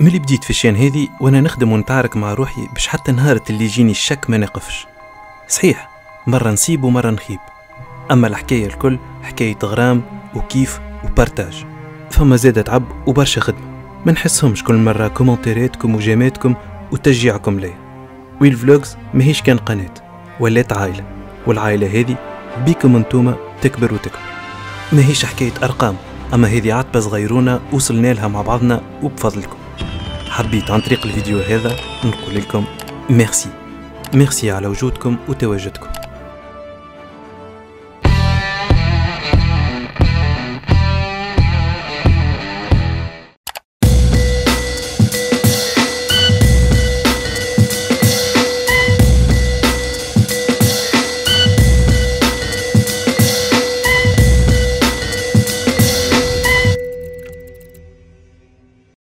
ملي بديت في الشين هذه وانا نخدم ونتعارك مع روحي باش حتى نهار اللي يجيني الشك ما نقفش. صحيح مرة نصيب ومرة نخيب، اما الحكاية الكل حكاية غرام وكيف وبارتاج. فما زادة تعب وبرشا خدمة ما نحسهمش كل مرة كومنتيراتكم وجيماتكم وتشجيعكم ليا. ويل فلوجز ماهيش كان قناة، ولات عائلة، والعائلة هذه بيكم انتوما تكبر وتكبر. ماهيش حكاية أرقام، أما هذه عتبة صغيرونة وصلنا لها مع بعضنا وبفضلكم. حبيت عن طريق الفيديو هذا نقول لكم ميرسي على وجودكم وتواجدكم.